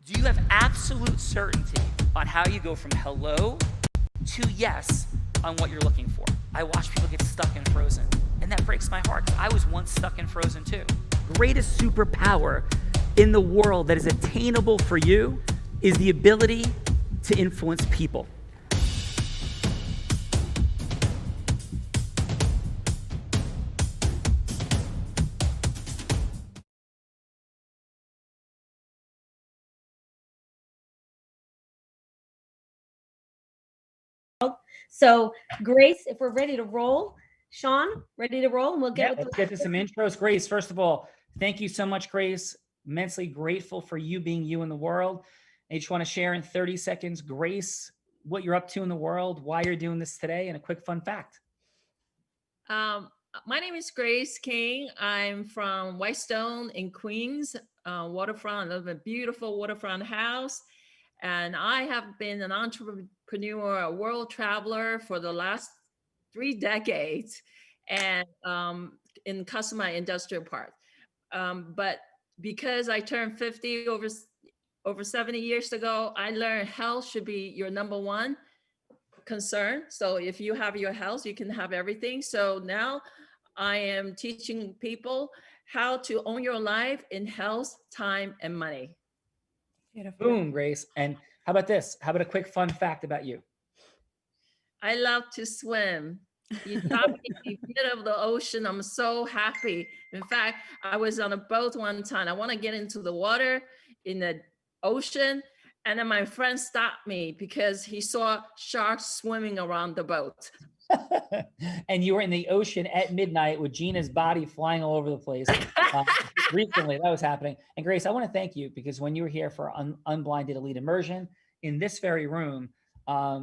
Do you have absolute certainty on how you go from hello to yes on what you're looking for? I watch people get stuck and frozen, and that breaks my heart. I was once stuck and frozen too. Greatest superpower in the world that is attainable for you is the ability to influence people. So Grace, if we're ready to roll, Sean, ready to roll, and we'll get let's get to some intros. Grace, first of all, thank you so much, Grace. Immensely grateful for you being you in the world. I just want to share in 30 seconds, Grace, what you're up to in the world, why you're doing this today, and a quick fun fact. My name is Grace King. I'm from Whitestone in Queens, waterfront. I live in a beautiful waterfront house. And I have been an entrepreneur, a world traveler for the last 3 decades, and in customer industrial part. But because I turned 50 over 70 years ago, I learned health should be your number one concern. So if you have your health, you can have everything. So now I am teaching people how to own your life in health, time, and money. Beautiful. Boom, Grace. And how about this? How about a quick fun fact about you? I love to swim. You drop me in the middle of the ocean. I'm so happy. In fact, I was on a boat one time. I want to get into the water in the ocean. And then my friend stopped me because he saw sharks swimming around the boat. And you were in the ocean at midnight with Gina's body flying all over the place. Recently, that was happening. And Grace, I want to thank you because when you were here for Unblinded Elite Immersion in this very room,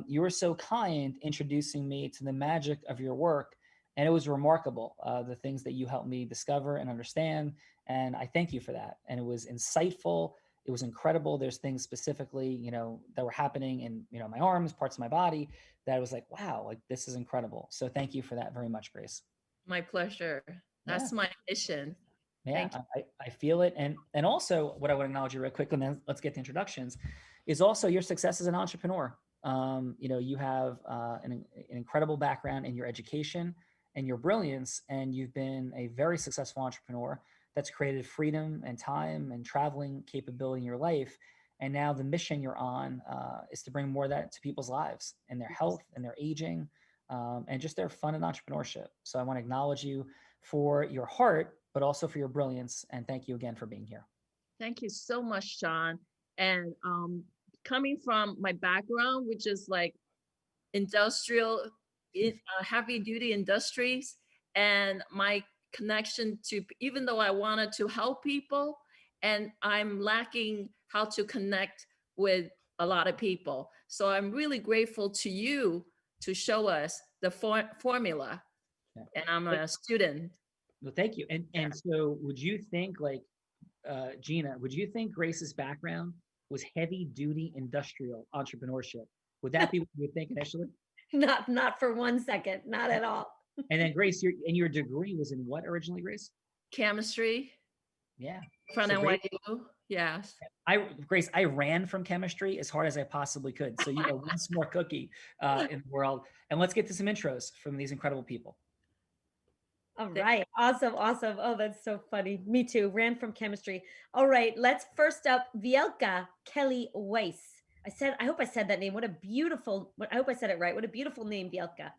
you were so kind introducing me to the magic of your work. And it was remarkable, the things that you helped me discover and understand. And I thank you for that. And it was insightful. It was incredible. There's things specifically, that were happening in, my arms, parts of my body that I was like, wow, like this is incredible. So thank you for that very much, Grace. My pleasure. That's my mission. Yeah, I feel it. And also what I would acknowledge you real quick, and then let's get to introductions, is also your success as an entrepreneur. You have an incredible background in your education and your brilliance, and you've been a very successful entrepreneur that's created freedom and time and traveling capability in your life. And now the mission you're on is to bring more of that to people's lives and their health and their aging and just their fun and entrepreneurship. So I want to acknowledge you for your heart, but also for your brilliance. And thank you again for being here. Thank you so much, Sean. And coming from my background, which is like industrial, heavy duty industries, and my connection to, even though I wanted to help people, and I'm lacking how to connect with a lot of people. So I'm really grateful to you to show us the formula. Yeah. And I'm a student. Well, thank you. And so would you think, like, Gina, would you think Grace's background was heavy duty industrial entrepreneurship? Would that be what you would think initially? Not for 1 second, not at all. And then Grace, your degree was in what originally, Grace? Chemistry. Yeah. From NYU. Yes. Grace, I ran from chemistry as hard as I possibly could. So you are one more cookie in the world. And let's get to some intros from these incredible people. All right. Awesome. Oh, that's so funny. Me too. Ran from chemistry. All right. Let's first up Vielka Kelly Weiss. I hope I said that name. I hope I said it right. What a beautiful name, Vielka.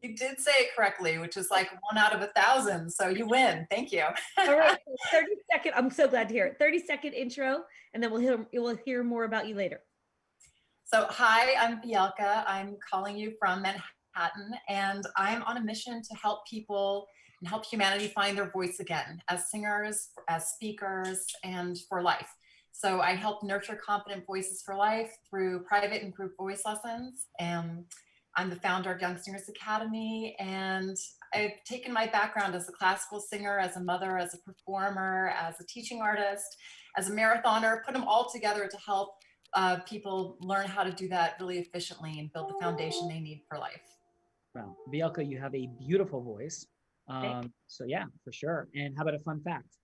You did say it correctly, which is like 1 out of 1,000. So you win. Thank you. All right. 30-second. I'm so glad to hear it. 30-second intro, and then we'll hear more about you later. So hi, I'm Vielka. I'm calling you from Manhattan, and I'm on a mission to help people and help humanity find their voice again as singers, as speakers, and for life. So I help nurture confident voices for life through private and group voice lessons. And I'm the founder of Young Singers Academy, and I've taken my background as a classical singer, as a mother, as a performer, as a teaching artist, as a marathoner, put them all together to help people learn how to do that really efficiently and build the foundation they need for life. Well, Vielka, you have a beautiful voice. So yeah, for sure. And how about a fun fact?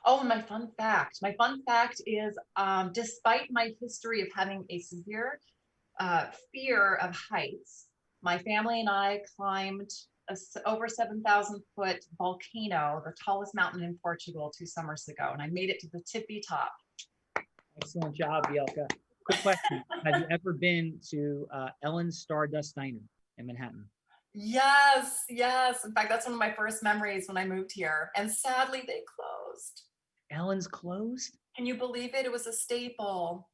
Oh, my fun fact. My fun fact is, despite my history of having a severe fear of heights, my family and I climbed over 7,000 foot volcano, the tallest mountain in Portugal, 2 summers ago, and I made it to the tippy top. Excellent job, Bielka. Quick question. Have you ever been to Ellen's Stardust Diner in Manhattan? Yes, yes. In fact, that's one of my first memories when I moved here. And sadly, they closed. Ellen's closed? Can you believe it? It was a staple.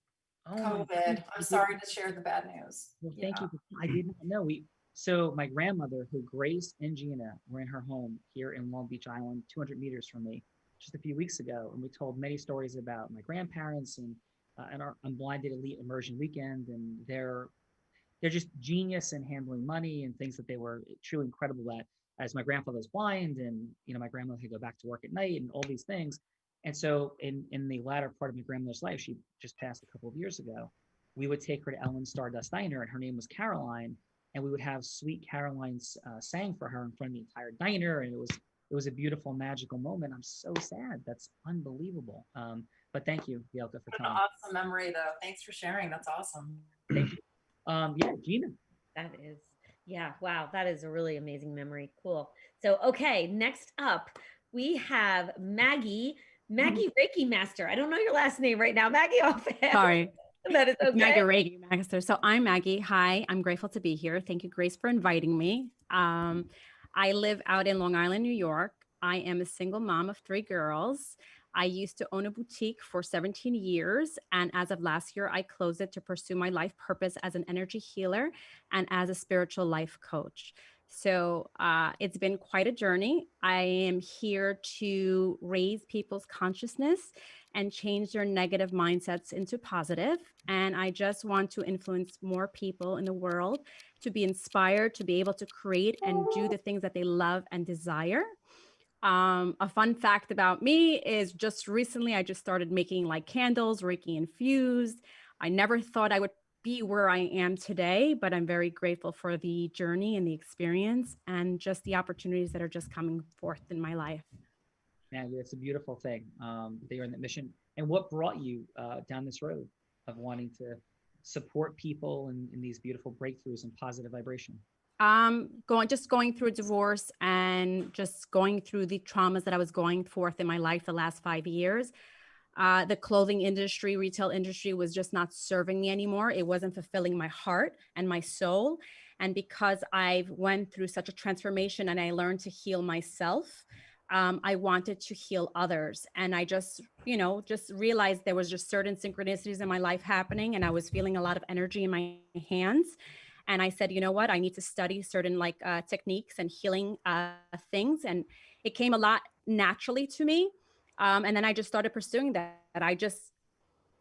Oh, my COVID. goodness. I'm sorry to share the bad news. Well, thank you. I did not know. So my grandmother, who Grace and Gina, were in her home here in Long Beach Island, 200 meters from me, just a few weeks ago, and we told many stories about my grandparents and our Unblinded Elite Immersion Weekend, and they're just genius in handling money and things that they were truly incredible at. As my grandfather was blind, and my grandmother had to go back to work at night, and all these things. And so in the latter part of my grandmother's life, she just passed a couple of years ago, we would take her to Ellen's Stardust Diner, and her name was Caroline, and we would have Sweet Caroline sang for her in front of the entire diner, and it was a beautiful, magical moment. I'm so sad. That's unbelievable. But thank you, Bielka, for telling me. Awesome memory, though. Thanks for sharing. That's awesome. Thank you. Yeah, Gina. That is, yeah, wow, that is a really amazing memory. Cool. So, okay, next up, we have Maggie Reiki Master. I don't know your last name right now, Maggie. Offhand. Sorry. That is okay. Maggie Reiki Master. So I'm Maggie. Hi, I'm grateful to be here. Thank you, Grace, for inviting me. I live out in Long Island, New York. I am a single mom of 3 girls. I used to own a boutique for 17 years. And as of last year, I closed it to pursue my life purpose as an energy healer and as a spiritual life coach. So it's been quite a journey. I am here to raise people's consciousness and change their negative mindsets into positive. And I just want to influence more people in the world to be inspired, to be able to create and do the things that they love and desire. A fun fact about me is just recently, I just started making like candles, Reiki infused. I never thought I would be where I am today, but I'm very grateful for the journey and the experience and just the opportunities that are just coming forth in my life. Maggie, it's a beautiful thing that you're in that mission. And what brought you down this road of wanting to support people in these beautiful breakthroughs and positive vibration? Going through a divorce and just going through the traumas that I was going forth in my life the last 5 years. The clothing industry, retail industry was just not serving me anymore. It wasn't fulfilling my heart and my soul. And because I went through such a transformation and I learned to heal myself, I wanted to heal others. And I just realized there was just certain synchronicities in my life happening, and I was feeling a lot of energy in my hands. And I said, you know what, I need to study certain techniques and healing things. And it came a lot naturally to me. And then I just started pursuing that. I just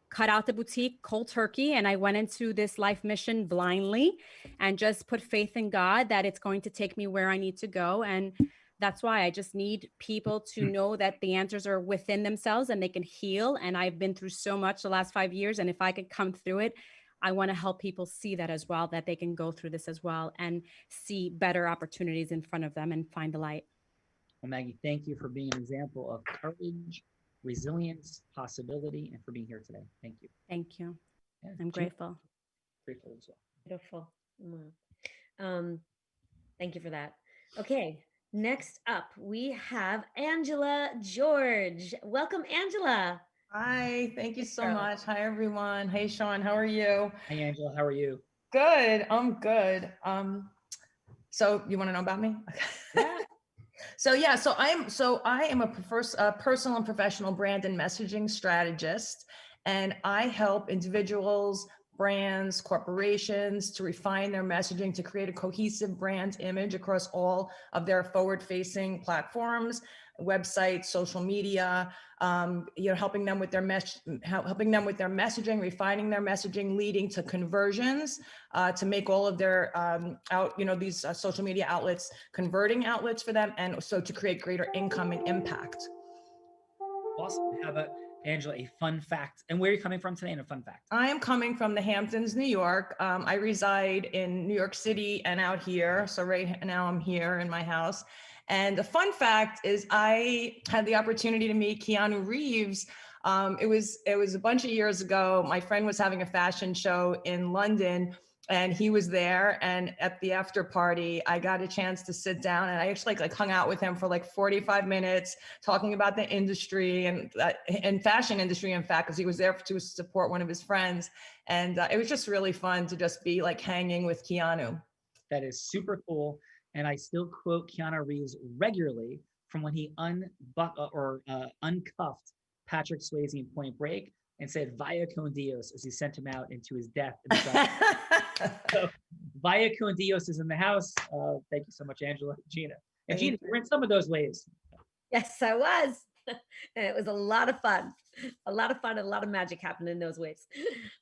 cut out the boutique cold turkey, and I went into this life mission blindly and just put faith in God that it's going to take me where I need to go. And that's why I just need people to know that the answers are within themselves and they can heal. And I've been through so much the last 5 years. And if I could come through it, I want to help people see that as well, that they can go through this as well and see better opportunities in front of them and find the light. Well, Maggie, thank you for being an example of courage, resilience, possibility, and for being here today. Thank you. Thank you. Yeah, I'm grateful. Grateful as well. Beautiful. Thank you for that. Okay, next up we have Angela George. Welcome, Angela. Hi, thank you so much. Hi, everyone. Hey, Sean, how are you? Hey, Angela, how are you? Good. I'm good. So you want to know about me? Yeah. So I am a personal and professional brand and messaging strategist, and I help individuals, brands, corporations to refine their messaging to create a cohesive brand image across all of their forward-facing platforms, websites, social media, helping them with their messaging, refining their messaging, leading to conversions, to make all of their these social media outlets converting outlets for them, and so to create greater income and impact. Awesome. How about Angela, a fun fact? And where are you coming from today in a fun fact? I am coming from the Hamptons, New York. I reside in New York City and out here. So right now I'm here in my house. And the fun fact is I had the opportunity to meet Keanu Reeves. It was a bunch of years ago. My friend was having a fashion show in London, and he was there. And at the after party, I got a chance to sit down, and I actually like hung out with him for like 45 minutes, talking about the industry and fashion industry, in fact, because he was there to support one of his friends. And it was just really fun to just be like hanging with Keanu. That is super cool. And I still quote Keanu Reeves regularly from when he uncuffed Patrick Swayze in Point Break and said "Vaya con Dios" as he sent him out into his death. So, Vaya con Dios is in the house. Thank you so much, Angela, Gina. And Gina, you were in some of those waves. Yes, I was. And it was a lot of fun. A lot of fun and a lot of magic happened in those waves.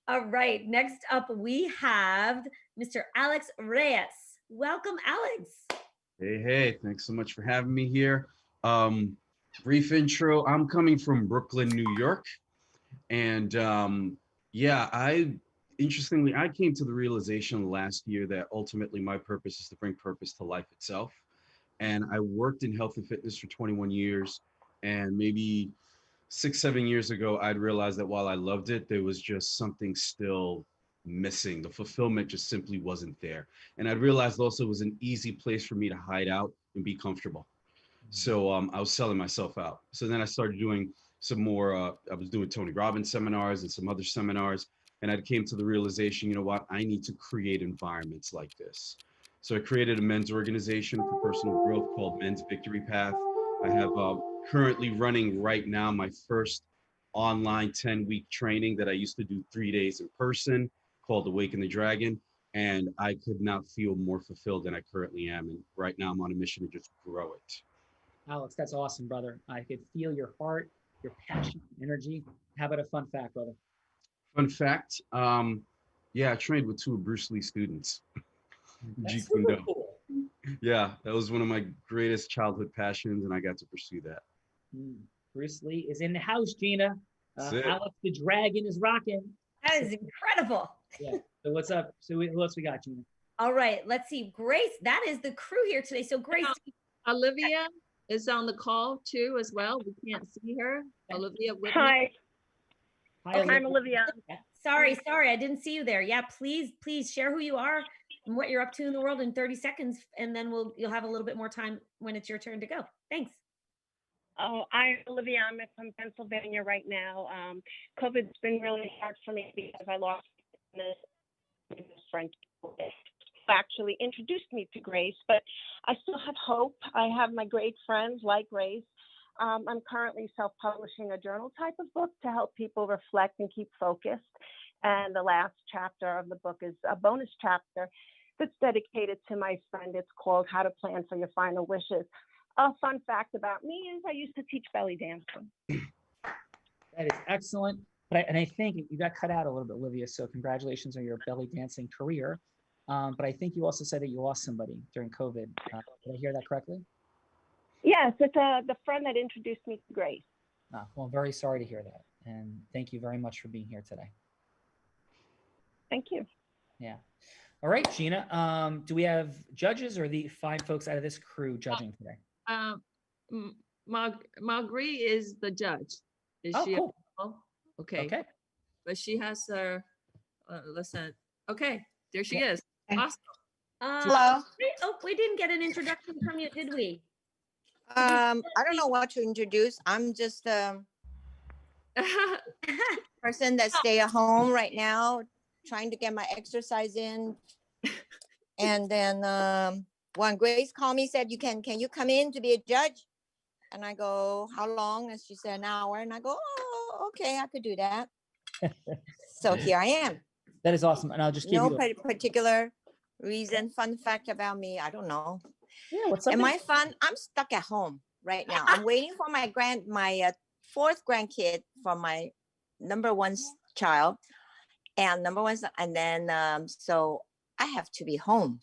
All right. Next up, we have Mr. Alex Reyes. Welcome, Alex. Hey, thanks so much for having me here. Brief intro, I'm coming from Brooklyn, New York. And interestingly, I came to the realization last year that ultimately my purpose is to bring purpose to life itself. And I worked in health and fitness for 21 years. And maybe 6-7 years ago, I'd realized that while I loved it, there was just something still missing. The fulfillment just simply wasn't there. And I realized also it was an easy place for me to hide out and be comfortable. So I was selling myself out. So then I started doing some more, I was doing Tony Robbins seminars and some other seminars. And I came to the realization, you know what, I need to create environments like this. So I created a men's organization for personal growth called Men's Victory Path. I have currently running right now my first online 10-week training that I used to do 3 days in person called Awaken the Dragon. And I could not feel more fulfilled than I currently am. And right now I'm on a mission to just grow it. Alex, that's awesome, brother. I could feel your heart, your passion, energy. How about a fun fact, brother? Fun fact, I trained with 2 of Bruce Lee students. That's Jeet Kune super Do. cool. Yeah, that was one of my greatest childhood passions, and I got to pursue that. Bruce Lee is in the house, Gina. That's it. Alex the Dragon is rocking. That is incredible. Yeah. So what's up? So who else we got, Gina? All right. Let's see. Grace, that is the crew here today. So Grace. Olivia is on the call too as well. We can't see her. Olivia with me. Hi, Hi, I'm Olivia. Sorry. I didn't see you there. Yeah, please share who you are and what you're up to in the world in 30 seconds. And then you'll have a little bit more time when it's your turn to go. Thanks. Oh, I'm Olivia. I'm from Pennsylvania right now. COVID's been really hard for me because I lost this friend who actually introduced me to Grace, but I still have hope. I have my great friends like Grace. I'm currently self-publishing a journal type of book to help people reflect and keep focused. And the last chapter of the book is a bonus chapter that's dedicated to my friend. It's called How to Plan for Your Final Wishes. A fun fact about me is I used to teach belly dancing. That is excellent. But I think you got cut out a little bit, Olivia. So congratulations on your belly dancing career. But I think you also said that you lost somebody during COVID. Did I hear that correctly? Yes, it's the friend that introduced me to Grace. Well, I'm very sorry to hear that. And thank you very much for being here today. Thank you. Yeah. All right, Gina. Do we have judges or the 5 folks out of this crew judging today? Marguerite is the judge. Is she cool. available? Okay. Okay. But she has her, listen. Okay, there she Yeah. is. Awesome. Hello. We didn't get an introduction from you, did we? I don't know what to introduce. I'm just a person that stay at home right now, trying to get my exercise in. And then when Grace called me, said, can you come in to be a judge? And I go, how long? And she said, an hour. And I go, oh, okay, I could do that. So here I am. That is awesome. And I'll just give No you particular reason, fun fact about me. I don't know. what's Am something? I fun? I'm stuck at home right now. I'm waiting for my 4th grandkid from my number 1 child and number 1 son. And then, so I have to be home,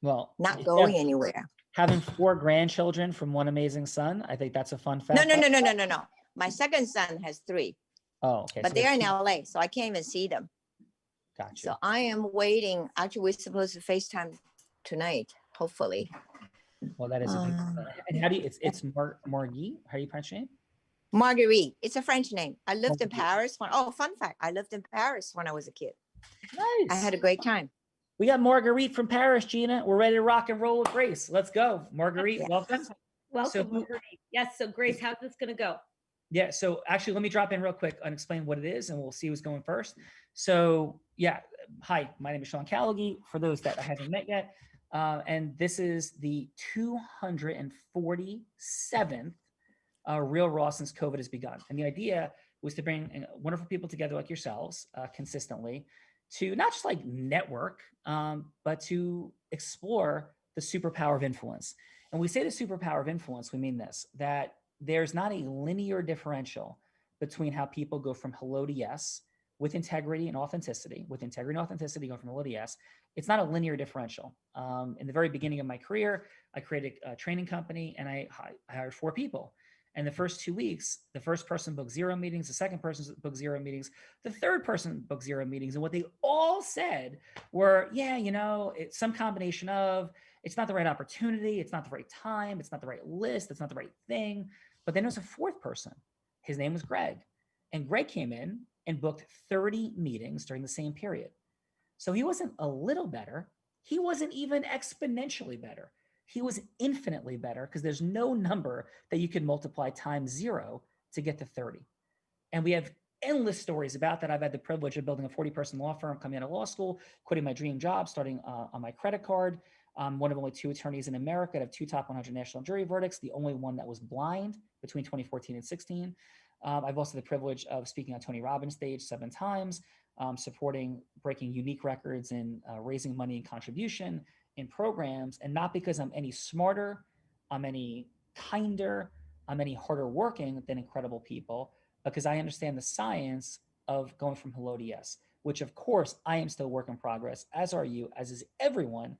Well, not going anywhere. Having 4 grandchildren from one amazing son. I think that's a fun fact. No. My second son has 3, Oh, okay. but so they're in there's 2. LA, so I can't even see them. Gotcha. So I am waiting. Actually, we're supposed to FaceTime tonight, hopefully. Well, that is a big. And how do you? It's Margit. How do you pronounce your name? Marguerite. It's a French name. I lived in Marguerite. Paris. Fun fact. I lived in Paris when I was a kid. I Nice. had a great time. We got Marguerite from Paris, Gina. We're ready to rock and roll with Grace. Let's go. Marguerite, Yes. welcome. Welcome, Marguerite. Yes. So Grace, how's this going to go? Yeah, so actually, let me drop in real quick and explain what it is, and we'll see who's going first. So yeah, hi, my name is Sean Callaghy, for those that I haven't met yet. And this is the 247th Real Raw since COVID has begun. And the idea was to bring wonderful people together like yourselves consistently to not just like network, but to explore the superpower of influence. And we say the superpower of influence, we mean this, that there's not a linear differential between how people go from hello to yes with integrity and authenticity, going from hello to yes. It's not a linear differential. In the very beginning of my career, I created a training company and I hired 4 people. And the first 2 weeks, the first person booked 0 meetings, the second person booked 0 meetings, the third person booked 0 meetings. And what they all said were, yeah, it's some combination of, it's not the right opportunity, it's not the right time, it's not the right list, it's not the right thing. But then there was a 4th person. His name was Greg. And Greg came in and booked 30 meetings during the same period. So he wasn't a little better. He wasn't even exponentially better. He was infinitely better because there's no number that you can multiply times 0 to get to 30. And we have endless stories about that. I've had the privilege of building a 40-person law firm, coming out of law school, quitting my dream job, starting on my credit card. One of only 2 attorneys in America to have 2 top 100 national jury verdicts, the only one that was blind between 2014 and 16. I've also had the privilege of speaking on Tony Robbins' stage 7 times, supporting breaking unique records and raising money and contribution in programs. And not because I'm any smarter, I'm any kinder, I'm any harder working than incredible people, because I understand the science of going from hello to yes, which of course I am still a work in progress, as are you, as is everyone.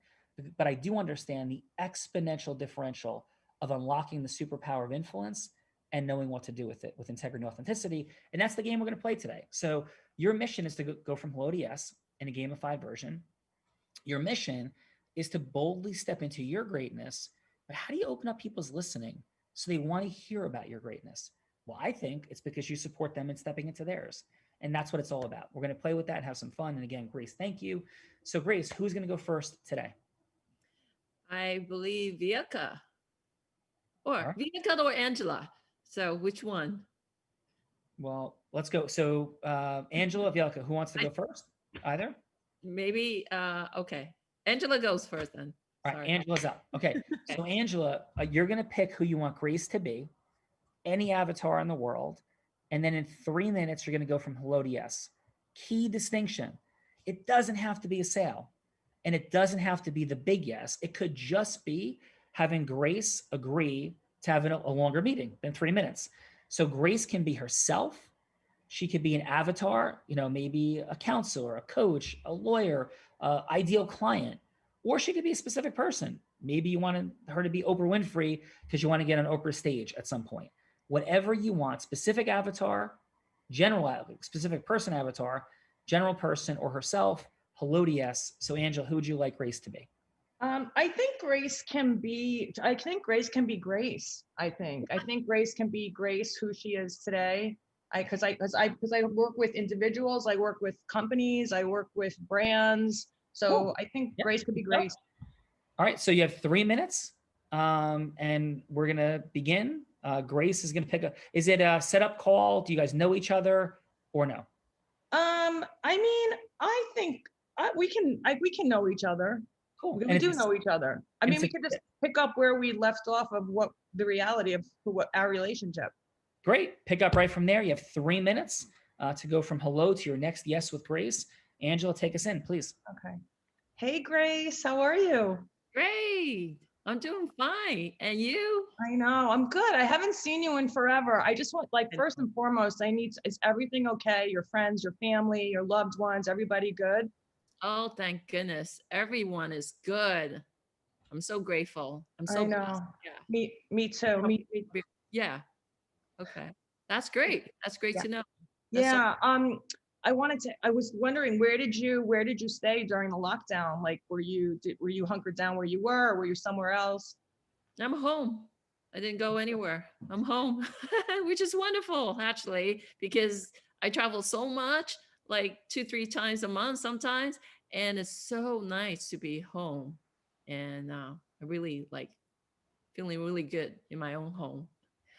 But I do understand the exponential differential of unlocking the superpower of influence and knowing what to do with it with integrity and authenticity. And that's the game we're going to play today. So your mission is to go from hello to yes in a gamified version. Your mission is to boldly step into your greatness. But how do you open up people's listening so they want to hear about your greatness? Well, I think it's because you support them in stepping into theirs. And that's what it's all about. We're going to play with that and have some fun. And again, Grace, thank you. So Grace, who's going to go first today? I believe Vieka. Or right. Vieka or Angela. So which one? Well, let's go. So Angela, Vieka, who wants to go first? Either? Maybe, okay. Angela goes first then. All right, Angela's up. Okay, so Angela, you're going to pick who you want Grace to be, any avatar in the world, and then in 3 minutes, you're going to go from hello to yes. Key distinction. It doesn't have to be a sale, and it doesn't have to be the big yes. It could just be having Grace agree to have a longer meeting than 3 minutes. So Grace can be herself. She could be an avatar, maybe a counselor, a coach, a lawyer, ideal client, or she could be a specific person. Maybe you want her to be Oprah Winfrey because you want to get on Oprah's stage at some point. Whatever you want, specific avatar, specific person avatar, general person, or herself, hello to yes. So Angela, who would you like Grace to be? I think Grace can be Grace. I think Grace can be Grace, who she is today. Because I work with individuals, I work with companies, I work with brands. So cool. I think Grace could be Grace. All right, so you have 3 minutes, and we're gonna begin. Grace is gonna is it a setup call? Do you guys know each other or no? I think we can know each other. Cool. We do know each other. I mean, we could just pick up where we left off of what the reality of what our relationship. Great. Pick up right from there. You have 3 minutes to go from hello to your next yes with Grace. Angela, take us in, please. Okay. Hey, Grace, how are you? Great. I'm doing fine. And you? I know. I'm good. I haven't seen you in forever. I just want, first and foremost, is everything okay? Your friends, your family, your loved ones, everybody good? Oh, thank goodness. Everyone is good. I'm so grateful. I'm so I know. Yeah. Me too. Yeah. Okay. That's great. That's great to know. That's I was wondering, where did you stay during the lockdown? Like, were you hunkered down where you were, or were you somewhere else? I'm home. I didn't go anywhere. I'm home, which is wonderful actually, because I travel so much, like 2, 3 times a month sometimes, and it's so nice to be home. And I really like feeling really good in my own home.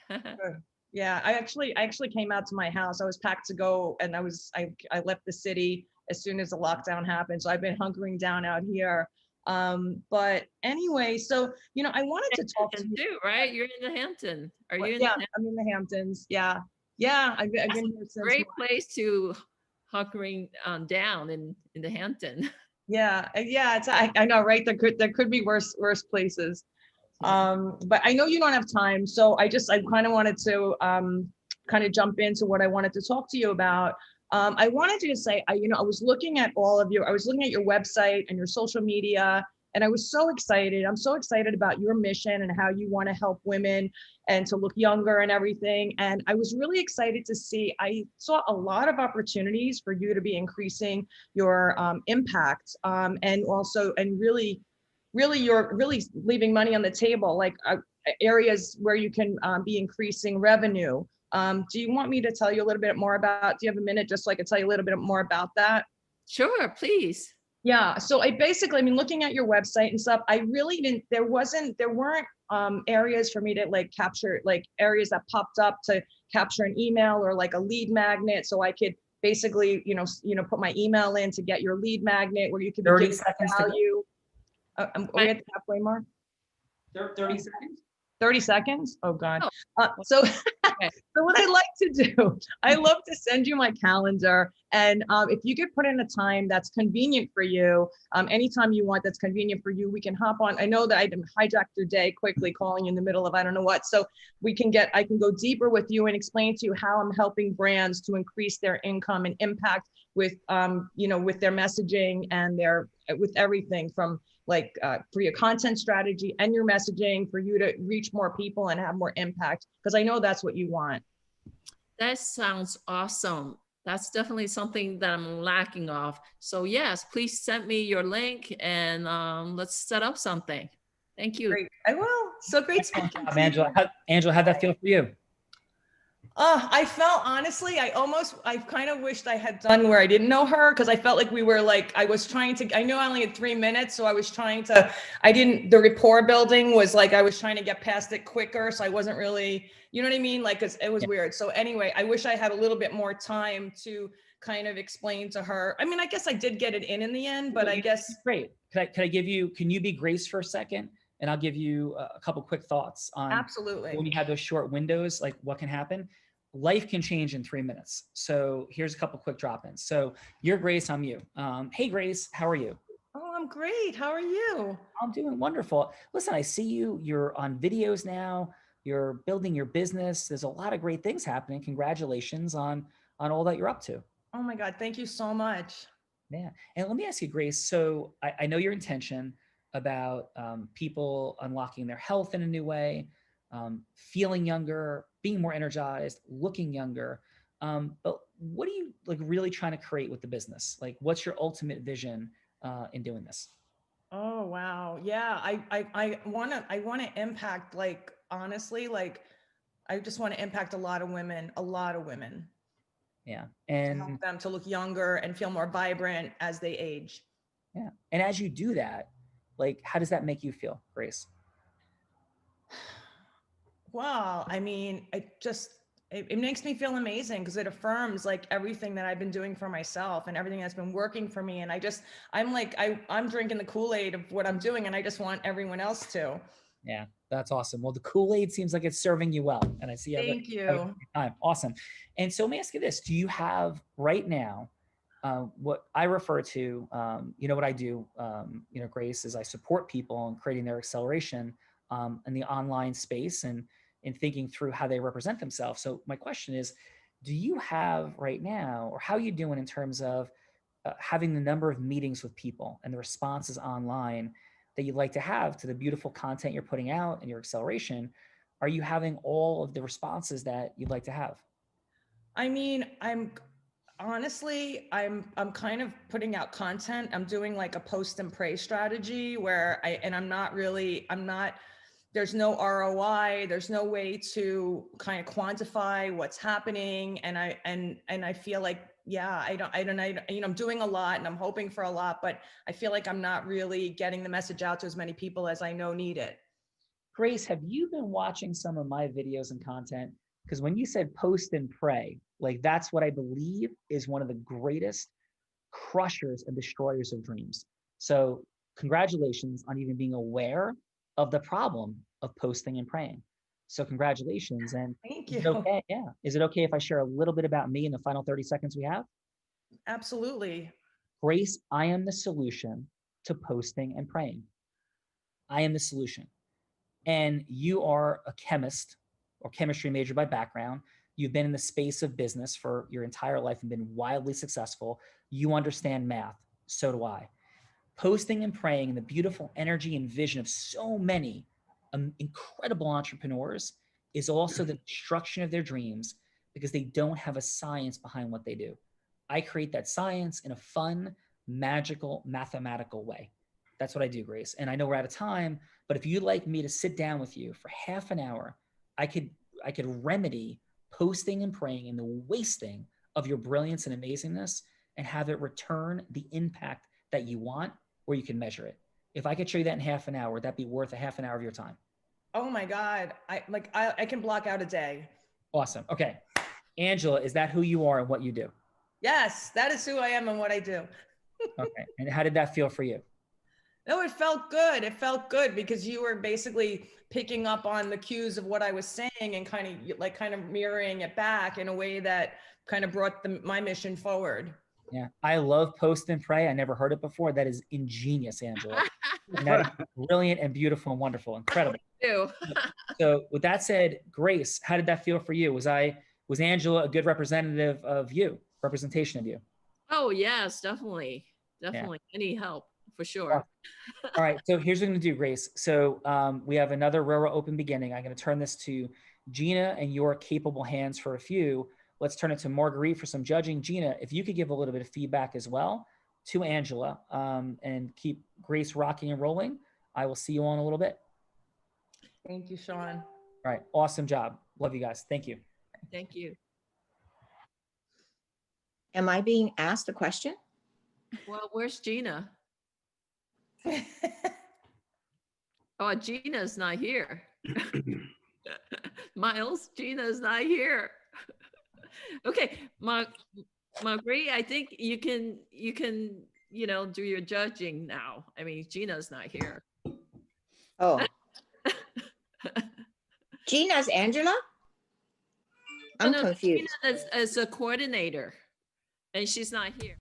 Good. Yeah, I actually came out to my house. I was packed to go, and I left the city as soon as the lockdown happened. So I've been hunkering down out here. But anyway, so I wanted to talk to And you. too, right? You're in the Hampton. Are you in Yeah, the I'm in the Hamptons. Yeah, yeah, I've That's been a here since. great place to hunkering down in the Hampton. Yeah, yeah, I know, right? There could be worse places. Yeah. But I know you don't have time, so I kind of wanted to kind of jump into what I wanted to talk to you about. I wanted to just say, I was looking at I was looking at your website and your social media, and I was so excited. I'm so excited about your mission and how you want to help women and to look younger and everything. And I was really excited to see, I saw a lot of opportunities for you to be increasing your impact, and also, and really you're really leaving money on the table, like areas where you can be increasing revenue. Do you want me to tell you a little bit more about, do you have a minute just so I can tell you a little bit more about that? Sure, please. Yeah, so I mean, looking at your website and stuff, I really didn't, there weren't areas for me to like capture, like areas that popped up to capture an email or like a lead magnet. So I could basically, put my email in to get your lead magnet where you could be 30 giving seconds to go. value. Are we at the halfway mark? 30 seconds. 30 seconds? Oh God. Oh, So, okay. so what I like to do, I love to send you my calendar. And if you could put in a time that's convenient for you, anytime you want that's convenient for you, we can hop on. I know that I hijacked your day quickly calling you in the middle of I don't know what. So I can go deeper with you and explain to you how I'm helping brands to increase their income and impact with, with their messaging and with everything from like for your content strategy and your messaging for you to reach more people and have more impact, because I know that's what you want. That sounds awesome. That's definitely something that I'm lacking of. So yes, please send me your link and let's set up something. Thank you. Great. I will. So great speaking to you. Angela, how'd that feel for you? I felt, honestly, I kind of wished I had done where I didn't know her, because I felt like we were like, I know I only had 3 minutes. So the rapport building was like, I was trying to get past it quicker. So I wasn't really, you know what I mean? Like, it was weird. So anyway, I wish I had a little bit more time to kind of explain to her. I mean, I guess I did get it in the end, but I guess. Great. Can you be Grace for a second? And I'll give you a couple quick thoughts on Absolutely. when you have those short windows, like what can happen. Life can change in 3 minutes. So here's a couple quick drop-ins. So you're Grace, I'm you. Hey Grace, how are you? Oh, I'm great. How are you? I'm doing wonderful. Listen, I see you're on videos now. You're building your business. There's a lot of great things happening. Congratulations on all that you're up to. Oh my God, thank you so much. Yeah. And let me ask you, Grace, so I know your intention about people unlocking their health in a new way, feeling younger, being more energized, looking younger. But what are you like really trying to create with the business? Like, what's your ultimate vision in doing this? Oh, wow. Yeah. I want to impact, like, honestly, like, I just want to impact a lot of women. Yeah. To And help them to look younger and feel more vibrant as they age. yeah. And as you do that, like, how does that make you feel, Grace? Wow. I mean, it makes me feel amazing, because it affirms like everything that I've been doing for myself and everything that's been working for me. And I'm drinking the Kool-Aid of what I'm doing, and I just want everyone else to. Yeah, that's awesome. Well, the Kool-Aid seems like it's serving you well. And I see Thank you. Awesome. And so let me ask you this. Do you have right now what I refer to, what I do, Grace, is I support people in creating their acceleration in the online space and in thinking through how they represent themselves. So my question is, do you have right now, or how are you doing in terms of having the number of meetings with people and the responses online that you'd like to have to the beautiful content you're putting out and your acceleration? Are you having all of the responses that you'd like to have? I mean, I'm kind of putting out content. I'm doing like a post and pray strategy where I'm not there's no ROI, there's no way to kind of quantify what's happening. And I feel like, yeah, I don't, I'm doing a lot and I'm hoping for a lot, but I feel like I'm not really getting the message out to as many people as I know need it. Grace, have you been watching some of my videos and content? Because when you said post and pray, like that's what I believe is one of the greatest crushers and destroyers of dreams. So congratulations on even being aware of the problem of posting and praying. So congratulations. And Thank is it you. okay? Yeah. Is it okay if I share a little bit about me in the final 30 seconds we have? Absolutely. Grace, I am the solution to posting and praying. I am the solution. And you are a chemist or chemistry major by background. You've been in the space of business for your entire life and been wildly successful. You understand math. So do I. Posting and praying and the beautiful energy and vision of so many incredible entrepreneurs is also the destruction of their dreams because they don't have a science behind what they do. I create that science in a fun, magical, mathematical way. That's what I do, Grace. And I know we're out of time, but if you'd like me to sit down with you for half an hour, I could remedy posting and praying and the wasting of your brilliance and amazingness and have it return the impact that you want where you can measure it. If I could show you that in half an hour, would that be worth a half an hour of your time? Oh my God. I can block out a day. Awesome. Okay. Angela, is that who you are and what you do? Yes, that is who I am and what I do. Okay. And how did that feel for you? No, it felt good. It felt good because you were basically picking up on the cues of what I was saying and kind of mirroring it back in a way that kind of brought my mission forward. Yeah. I love post and pray. I never heard it before. That is ingenious, Angela. And that is brilliant and beautiful and wonderful. Incredible. So with that said, Grace, how did that feel for you? Was Angela a good representative of you, representation of you? Oh, yes, definitely. Definitely. Yeah. Any help for sure. Awesome. All right. So here's what I'm going to do, Grace. So we have another Real Raw Open beginning. I'm going to turn this to Gina and your capable hands for a few. Let's turn it to Marguerite for some judging. Gina, if you could give a little bit of feedback as well to Angela and keep Grace rocking and rolling, I will see you on a little bit. Thank you, Sean. All right. Awesome job. Love you guys. Thank you. Thank you. Am I being asked a question? Well, where's Gina? Oh, Gina's not here. Miles, Gina's not here. Okay, Marguerite, I think you can, do your judging now. I mean, Gina's not here. Oh. Gina's Angela? I'm confused. Gina is a coordinator and she's not here.